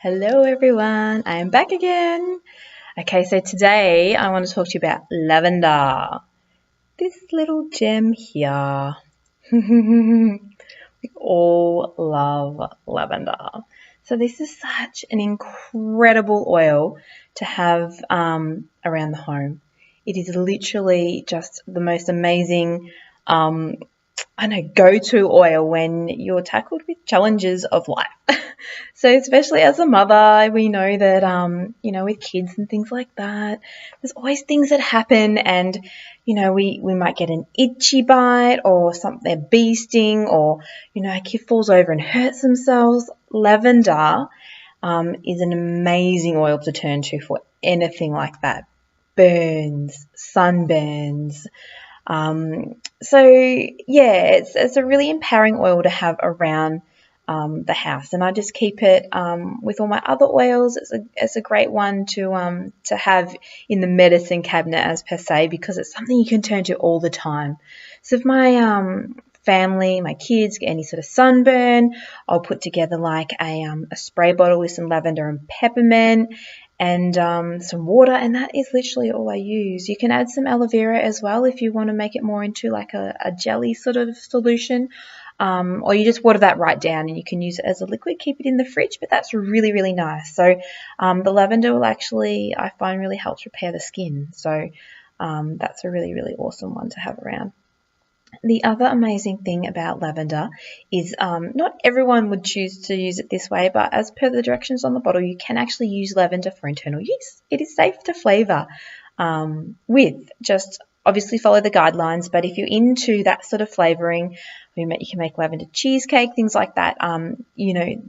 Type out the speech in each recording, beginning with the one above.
Hello everyone, I am back again. Okay, so today I want to talk to you about lavender. This little gem here. We all love lavender. So this is such an incredible oil to have around the home. It is literally just the most amazing go-to oil when you're tackled with challenges of life. So especially as a mother, we know that, with kids and things like that, there's always things that happen and, we might get an itchy bite or something, a bee sting, or, a kid falls over and hurts themselves. Lavender is an amazing oil to turn to for anything like that. Burns, sunburns. It's a really empowering oil to have around the house, and I just keep it with all my other oils. It's a great one to have in the medicine cabinet as per se, because it's something you can turn to all the time. So if my family, my kids get any sort of sunburn, I'll put together like a spray bottle with some lavender and peppermint and some water, and that is literally all I use. You can add some aloe vera as well if you want to make it more into like a jelly sort of solution, or you just water that right down and you can use it as a liquid, keep it in the fridge, but that's really, really nice. So the lavender will actually, I find, really helps repair the skin. So that's a really, really awesome one to have around. The other amazing thing about lavender is not everyone would choose to use it this way, but as per the directions on the bottle, you can actually use lavender for internal use. It is safe to flavour with. Just obviously follow the guidelines, but if you're into that sort of flavouring, you can make lavender cheesecake, things like that. The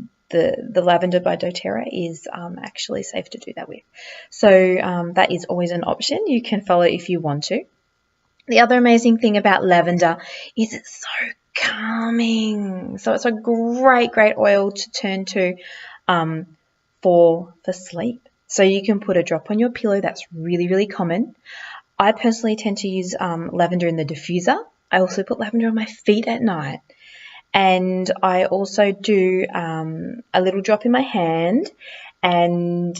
lavender by doTERRA is actually safe to do that with. So that is always an option you can follow if you want to. The other amazing thing about lavender is it's so calming. So it's a great, great oil to turn to for sleep. So you can put a drop on your pillow. That's really, really common. I personally tend to use lavender in the diffuser. I also put lavender on my feet at night. And I also do a little drop in my hand and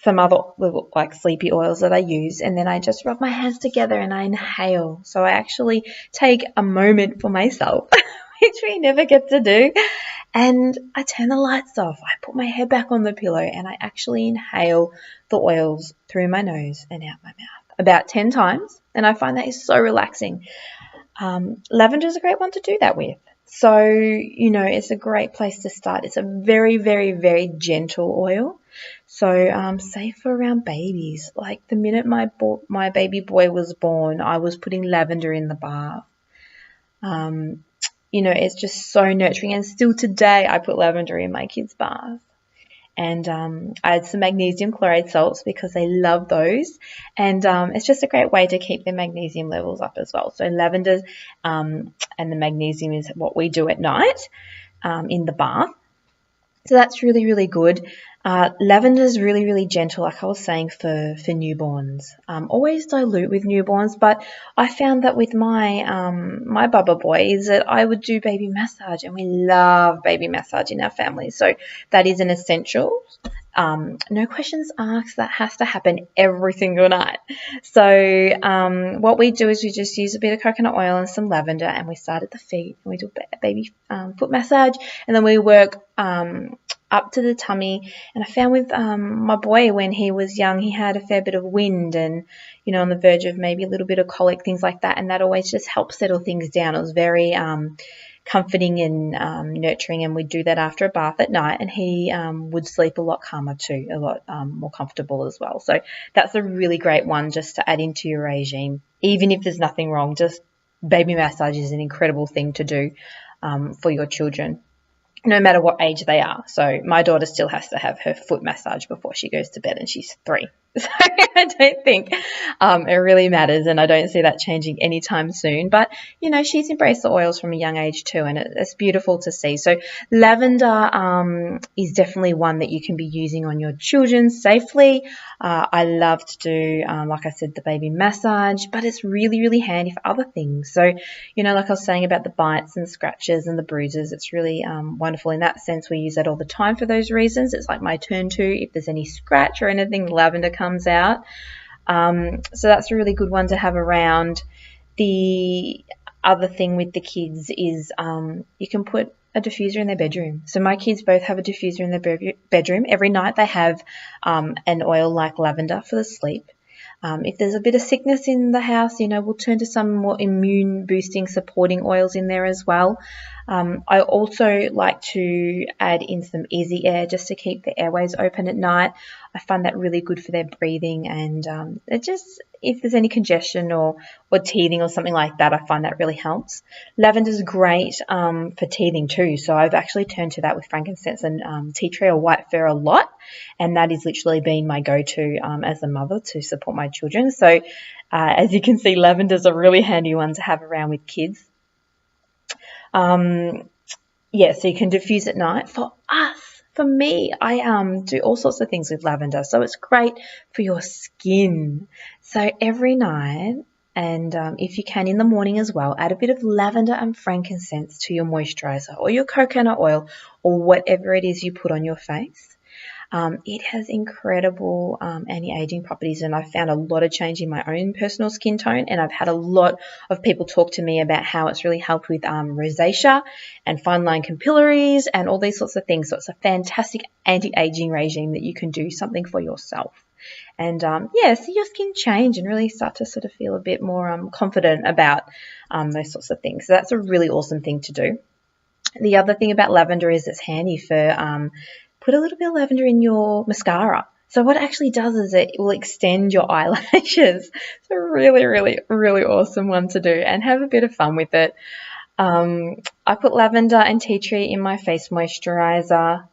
some other little like sleepy oils that I use, and then I just rub my hands together and I inhale. So I actually take a moment for myself, which we never get to do, and I turn the lights off. I put my head back on the pillow and I actually inhale the oils through my nose and out my mouth about 10 times, and I find that is so relaxing. Lavender is a great one to do that with. So, it's a great place to start. It's a very, very, very gentle oil. So safe for around babies. Like the minute my baby boy was born, I was putting lavender in the bath. It's just so nurturing. And still today, I put lavender in my kids' bath. And I add some magnesium chloride salts because they love those. And it's just a great way to keep their magnesium levels up as well. So lavender and the magnesium is what we do at night in the bath. So that's really, really good. Lavender is really, really gentle, like I was saying, for newborns. Always dilute with newborns, but I found that with my bubba boy is that I would do baby massage, and we love baby massage in our family. So that is an essential. No questions asked. That has to happen every single night. So what we do is we just use a bit of coconut oil and some lavender, and we start at the feet, and we do a baby foot massage, and then we work up to the tummy. And I found with my boy, when he was young, he had a fair bit of wind and, on the verge of maybe a little bit of colic, things like that. And that always just helps settle things down. It was very comforting and nurturing. And we'd do that after a bath at night. And he would sleep a lot calmer too, a lot more comfortable as well. So that's a really great one just to add into your regime. Even if there's nothing wrong, just baby massage is an incredible thing to do for your children, no matter what age they are. So my daughter still has to have her foot massage before she goes to bed, and she's 3. So I don't think it really matters, and I don't see that changing anytime soon. But, she's embraced the oils from a young age too, and it's beautiful to see. So lavender is definitely one that you can be using on your children safely. I love to do, like I said, the baby massage, but it's really, really handy for other things. So, like I was saying about the bites and scratches and the bruises, it's really wonderful in that sense. We use that all the time for those reasons. It's like my turn to, if there's any scratch or anything, lavender comes out. So that's a really good one to have around. The other thing with the kids is you can put a diffuser in their bedroom. So my kids both have a diffuser in their bedroom. Every night they have an oil like lavender for the sleep. If there's a bit of sickness in the house, we'll turn to some more immune boosting, supporting oils in there as well. I also like to add in some easy air just to keep the airways open at night. I find that really good for their breathing, and if there's any congestion or teething or something like that, I find that really helps. Lavender's great for teething too, so I've actually turned to that with frankincense and tea tree or white fir a lot, and that is literally been my go-to as a mother to support my children. So as you can see, lavender's a really handy one to have around with kids. So you can diffuse at night. For me, I do all sorts of things with lavender. So it's great for your skin. So every night, and if you can in the morning as well, add a bit of lavender and frankincense to your moisturizer or your coconut oil or whatever it is you put on your face. It has incredible anti-aging properties, and I've found a lot of change in my own personal skin tone, and I've had a lot of people talk to me about how it's really helped with rosacea and fine line capillaries and all these sorts of things. So it's a fantastic anti-aging regime that you can do something for yourself. And see your skin change and really start to sort of feel a bit more confident about those sorts of things. So that's a really awesome thing to do. The other thing about lavender is it's handy for put a little bit of lavender in your mascara. So what it actually does is it will extend your eyelashes. It's a really, really, really awesome one to do, and have a bit of fun with it. I put lavender and tea tree in my face moisturizer.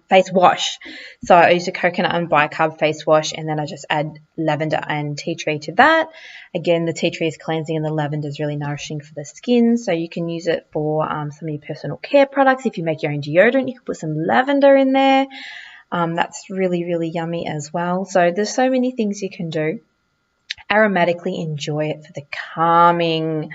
Face wash. So I use a coconut and bicarb face wash, and then I just add lavender and tea tree to that. Again, the tea tree is cleansing and the lavender is really nourishing for the skin. So you can use it for some of your personal care products. If you make your own deodorant, you can put some lavender in there. That's really, really yummy as well. So there's so many things you can do. Aromatically enjoy it for the calming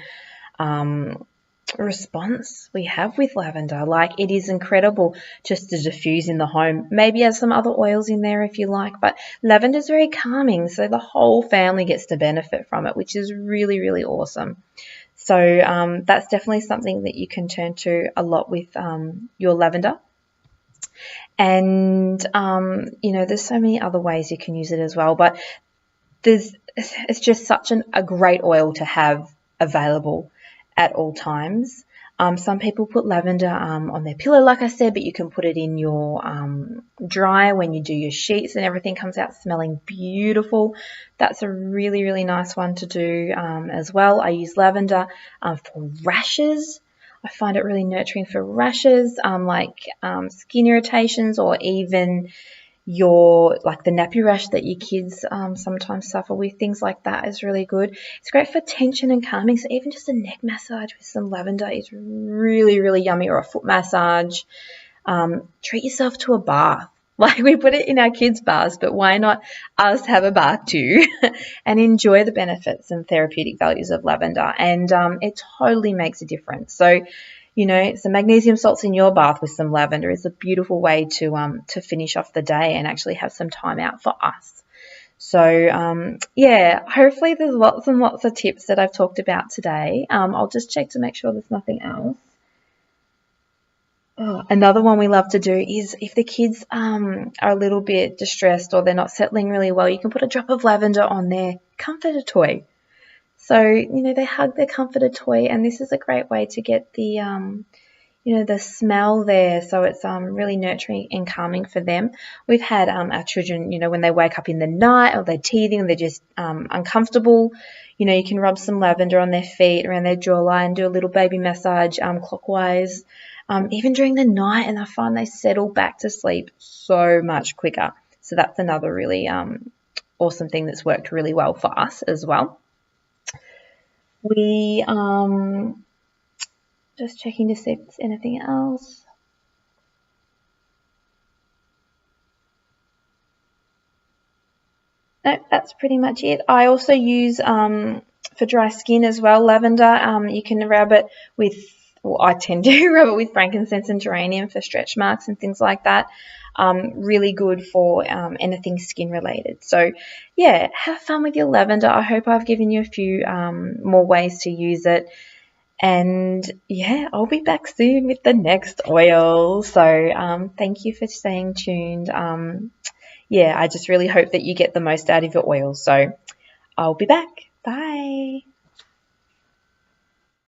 response we have with lavender. Like, it is incredible just to diffuse in the home. Maybe add some other oils in there if you like, but lavender is very calming, so the whole family gets to benefit from it, which is really, really awesome. So that's definitely something that you can turn to a lot with your lavender. And there's so many other ways you can use it as well, but it's just such a great oil to have available at all times. Some people put lavender on their pillow, like I said, but you can put it in your dryer when you do your sheets, and everything comes out smelling beautiful. That's a really, really nice one to do as well. I use lavender for rashes. I find it really nurturing for rashes, like skin irritations, or even the nappy rash that your kids sometimes suffer with. Things like that is really good. It's great for tension and calming. So even just a neck massage with some lavender is really, really yummy, or a foot massage. Treat yourself to a bath. Like, we put it in our kids' baths, but why not us have a bath too and enjoy the benefits and therapeutic values of lavender? And it totally makes a difference. So, some magnesium salts in your bath with some lavender is a beautiful way to finish off the day and actually have some time out for us. So, hopefully there's lots and lots of tips that I've talked about today. I'll just check to make sure there's nothing else. Another one we love to do is, if the kids are a little bit distressed or they're not settling really well, you can put a drop of lavender on their comforter toy. So, they hug their comforter toy, and this is a great way to get the, the smell there. So it's really nurturing and calming for them. We've had our children, when they wake up in the night or they're teething and they're just uncomfortable, you can rub some lavender on their feet, around their jawline, do a little baby massage clockwise, even during the night, and I find they settle back to sleep so much quicker. So that's another really awesome thing that's worked really well for us as well. We just checking to see if there's anything else. No, that's pretty much it. I also use for dry skin as well, lavender. You can rub it with, well, I tend to rub it with frankincense and geranium for stretch marks and things like that. Really good for anything skin related. So yeah, have fun with your lavender. I hope I've given you a few more ways to use it. And yeah, I'll be back soon with the next oil. So thank you for staying tuned. Yeah, I just really hope that you get the most out of your oil. So I'll be back. Bye.